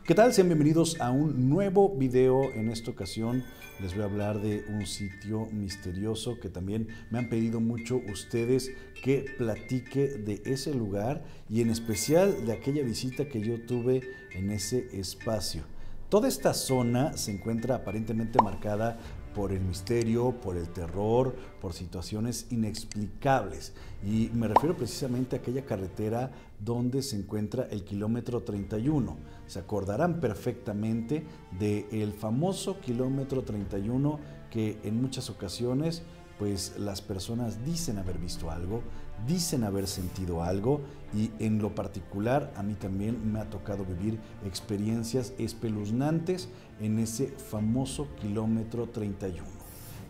¿Qué tal? Sean bienvenidos a un nuevo video. En esta ocasión les voy a hablar de un sitio misterioso que también me han pedido mucho ustedes que platique de ese lugar y en especial de aquella visita que yo tuve en ese espacio. Toda esta zona se encuentra aparentemente marcada por el misterio, por el terror, por situaciones inexplicables. Y me refiero precisamente a aquella carretera donde se encuentra el kilómetro 31. Se acordarán perfectamente del famoso kilómetro 31 que en muchas ocasiones pues las personas dicen haber visto algo, dicen haber sentido algo y en lo particular a mí también me ha tocado vivir experiencias espeluznantes en ese famoso kilómetro 31.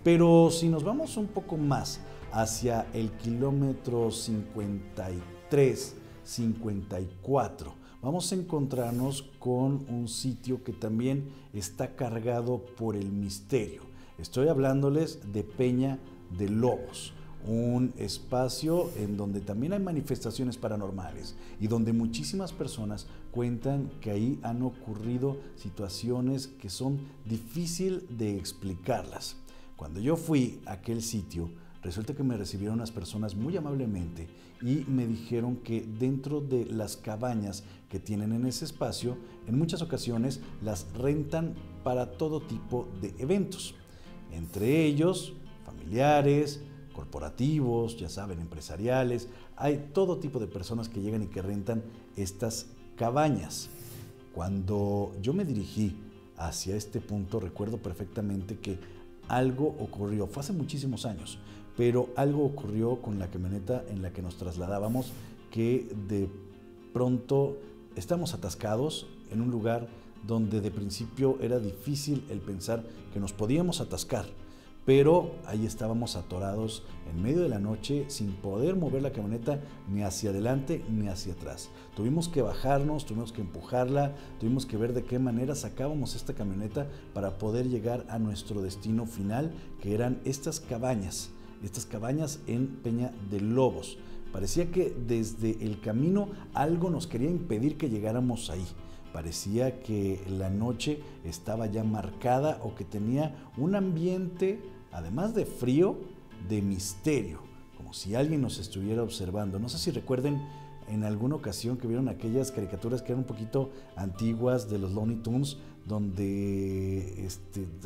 Pero si nos vamos un poco más hacia el kilómetro 53, 54, vamos a encontrarnos con un sitio que también está cargado por el misterio. Estoy hablándoles de Peña de Lobos, un espacio en donde también hay manifestaciones paranormales y donde muchísimas personas cuentan que ahí han ocurrido situaciones que son difíciles de explicarlas. Cuando yo fui a aquel sitio, resulta que me recibieron unas personas muy amablemente y me dijeron que dentro de las cabañas que tienen en ese espacio, en muchas ocasiones las rentan para todo tipo de eventos. Entre ellos, familiares, corporativos, ya saben, empresariales, hay todo tipo de personas que llegan y que rentan estas cabañas. Cuando yo me dirigí hacia este punto, recuerdo perfectamente que algo ocurrió, fue hace muchísimos años, pero algo ocurrió con la camioneta en la que nos trasladábamos, que de pronto estamos atascados en un lugar donde de principio era difícil el pensar que nos podíamos atascar, pero ahí estábamos atorados en medio de la noche sin poder mover la camioneta ni hacia adelante ni hacia atrás. Tuvimos que bajarnos, tuvimos que empujarla, tuvimos que ver de qué manera sacábamos esta camioneta para poder llegar a nuestro destino final, que eran estas cabañas en Peña de Lobos. Parecía que desde el camino algo nos quería impedir que llegáramos ahí. Parecía que la noche estaba ya marcada o que tenía un ambiente, además de frío, de misterio, como si alguien nos estuviera observando. No sé si recuerden en alguna ocasión que vieron aquellas caricaturas que eran un poquito antiguas de los Looney Tunes, donde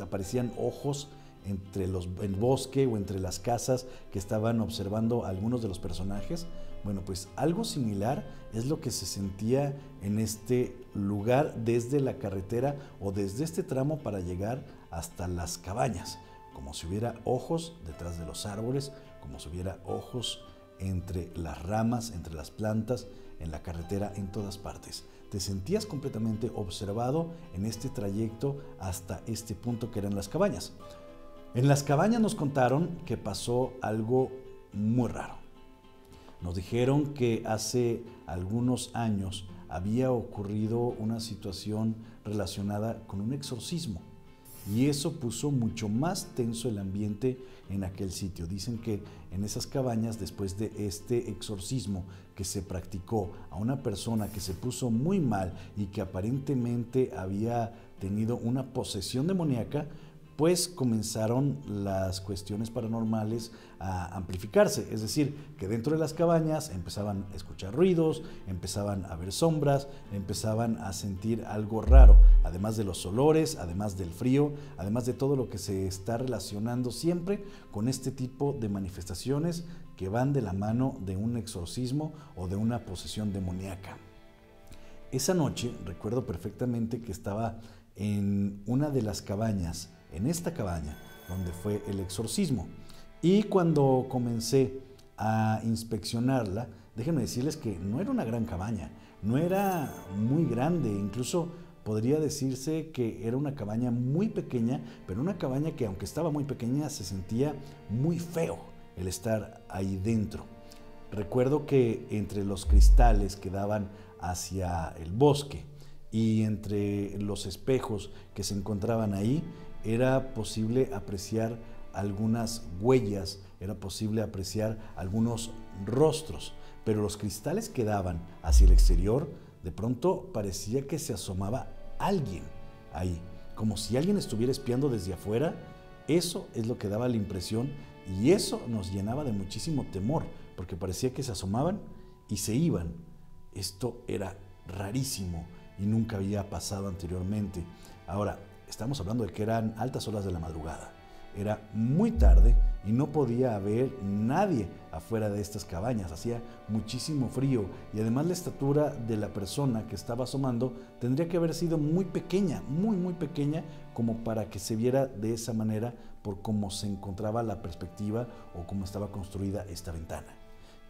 aparecían ojos entre el bosque o entre las casas que estaban observando a algunos de los personajes. Bueno, pues algo similar es lo que se sentía en este lugar desde la carretera o desde este tramo para llegar hasta las cabañas, como si hubiera ojos detrás de los árboles, como si hubiera ojos entre las ramas, entre las plantas, en la carretera, en todas partes. Te sentías completamente observado en este trayecto hasta este punto que eran las cabañas. En las cabañas nos contaron que pasó algo muy raro. Nos dijeron que hace algunos años había ocurrido una situación relacionada con un exorcismo y eso puso mucho más tenso el ambiente en aquel sitio. Dicen que en esas cabañas, después de este exorcismo que se practicó a una persona que se puso muy mal y que aparentemente había tenido una posesión demoníaca, pues comenzaron las cuestiones paranormales a amplificarse, es decir, que dentro de las cabañas empezaban a escuchar ruidos, empezaban a ver sombras, empezaban a sentir algo raro, además de los olores, además del frío, además de todo lo que se está relacionando siempre con este tipo de manifestaciones que van de la mano de un exorcismo o de una posesión demoníaca. Esa noche recuerdo perfectamente que estaba en una de las cabañas, en esta cabaña donde fue el exorcismo, y cuando comencé a inspeccionarla, déjenme decirles que no era una gran cabaña, no era muy grande, incluso podría decirse que era una cabaña muy pequeña, pero una cabaña que aunque estaba muy pequeña se sentía muy feo el estar ahí dentro. Recuerdo que entre los cristales que daban hacia el bosque y entre los espejos que se encontraban ahí, era posible apreciar algunas huellas, era posible apreciar algunos rostros, pero los cristales que daban hacia el exterior, de pronto parecía que se asomaba alguien ahí, como si alguien estuviera espiando desde afuera. Eso es lo que daba la impresión y eso nos llenaba de muchísimo temor, porque parecía que se asomaban y se iban. Esto era rarísimo y nunca había pasado anteriormente. Ahora, estamos hablando de que eran altas horas de la madrugada. Era muy tarde y no podía haber nadie afuera de estas cabañas. Hacía muchísimo frío y además la estatura de la persona que estaba asomando tendría que haber sido muy pequeña, muy pequeña, como para que se viera de esa manera por cómo se encontraba la perspectiva o cómo estaba construida esta ventana.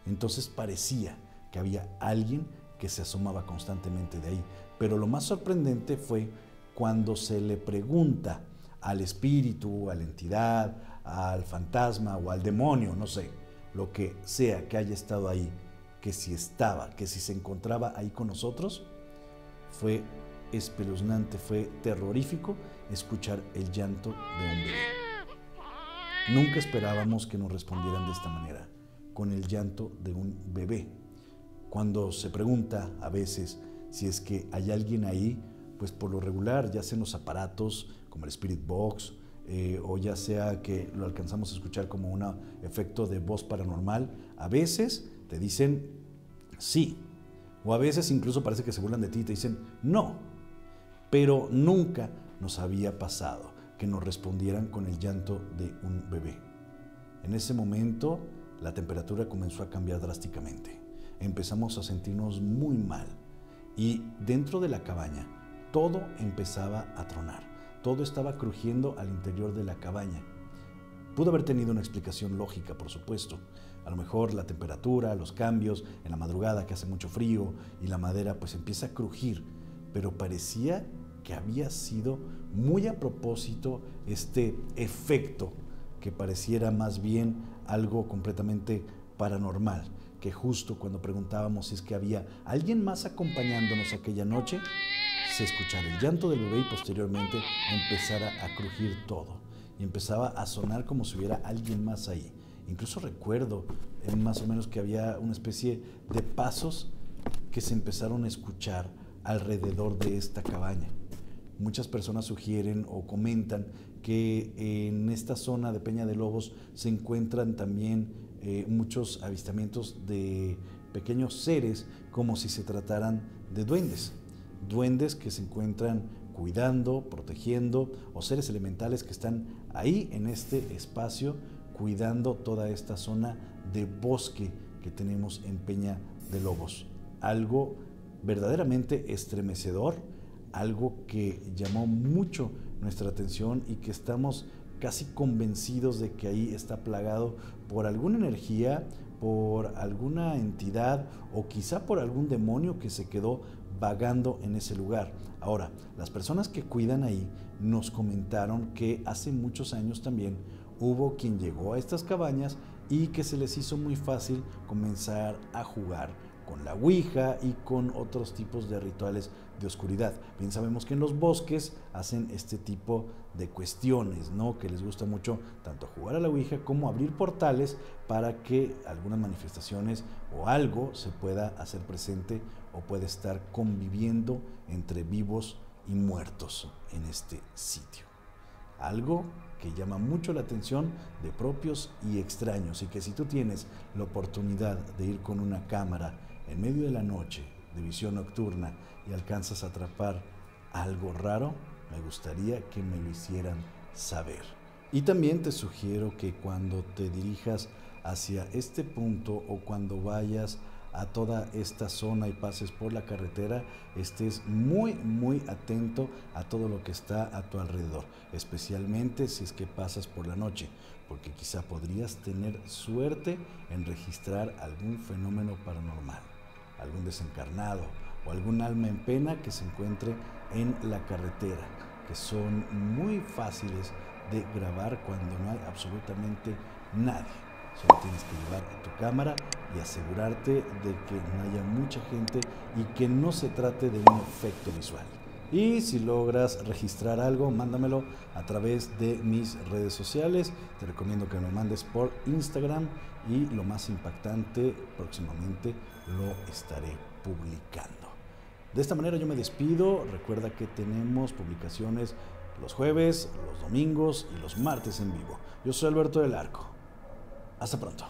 Entonces parecía que había alguien que se asomaba constantemente de ahí. Pero lo más sorprendente fue cuando se le pregunta al espíritu, a la entidad, al fantasma o al demonio, no sé, lo que sea que haya estado ahí, que si estaba, que si se encontraba ahí con nosotros. Fue espeluznante, fue terrorífico escuchar el llanto de un bebé. Nunca esperábamos que nos respondieran de esta manera, con el llanto de un bebé. Cuando se pregunta a veces si es que hay alguien ahí, pues por lo regular, ya sea en los aparatos como el Spirit Box, o ya sea que lo alcanzamos a escuchar como un efecto de voz paranormal, a veces te dicen sí, o a veces incluso parece que se burlan de ti y te dicen no, pero nunca nos había pasado que nos respondieran con el llanto de un bebé. En ese momento la temperatura comenzó a cambiar drásticamente, empezamos a sentirnos muy mal y dentro de la cabaña todo empezaba a tronar, todo estaba crujiendo al interior de la cabaña. Pudo haber tenido una explicación lógica, por supuesto. A lo mejor la temperatura, los cambios, en la madrugada que hace mucho frío y la madera pues empieza a crujir, pero parecía que había sido muy a propósito este efecto que pareciera más bien algo completamente paranormal, que justo cuando preguntábamos si es que había alguien más acompañándonos aquella noche, se escuchara el llanto del bebé y posteriormente empezara a crujir todo y empezaba a sonar como si hubiera alguien más ahí. Incluso recuerdo más o menos que había una especie de pasos que se empezaron a escuchar alrededor de esta cabaña. Muchas personas sugieren o comentan que en esta zona de Peña de Lobos se encuentran también muchos avistamientos de pequeños seres, como si se trataran de duendes. Duendes que se encuentran cuidando, protegiendo, o seres elementales que están ahí en este espacio cuidando toda esta zona de bosque que tenemos en Peña de Lobos. Algo verdaderamente estremecedor, algo que llamó mucho nuestra atención y que estamos casi convencidos de que ahí está plagado por alguna energía, por alguna entidad o quizá por algún demonio que se quedó vagando en ese lugar. Ahora, las personas que cuidan ahí nos comentaron que hace muchos años también hubo quien llegó a estas cabañas y que se les hizo muy fácil comenzar a jugar con la ouija y con otros tipos de rituales de oscuridad. Bien sabemos que en los bosques hacen este tipo de cuestiones, ¿no? Que les gusta mucho tanto jugar a la ouija como abrir portales para que algunas manifestaciones o algo se pueda hacer presente o puede estar conviviendo entre vivos y muertos en este sitio. Algo que llama mucho la atención de propios y extraños, y que si tú tienes la oportunidad de ir con una cámara en medio de la noche de visión nocturna y alcanzas a atrapar algo raro, me gustaría que me lo hicieran saber. Y también te sugiero que cuando te dirijas hacia este punto o cuando vayas a toda esta zona y pases por la carretera, estés muy atento a todo lo que está a tu alrededor, especialmente si es que pasas por la noche, porque quizá podrías tener suerte en registrar algún fenómeno paranormal, algún desencarnado o algún alma en pena que se encuentre en la carretera, que son muy fáciles de grabar cuando no hay absolutamente nadie. Solo tienes que llevar tu cámara y asegurarte de que no haya mucha gente y que no se trate de un efecto visual. Y si logras registrar algo, mándamelo a través de mis redes sociales. Te recomiendo que me lo mandes por Instagram y lo más impactante, próximamente lo estaré publicando. De esta manera yo me despido. Recuerda que tenemos publicaciones los jueves, los domingos y los martes en vivo. Yo soy Alberto del Arco. Hasta pronto.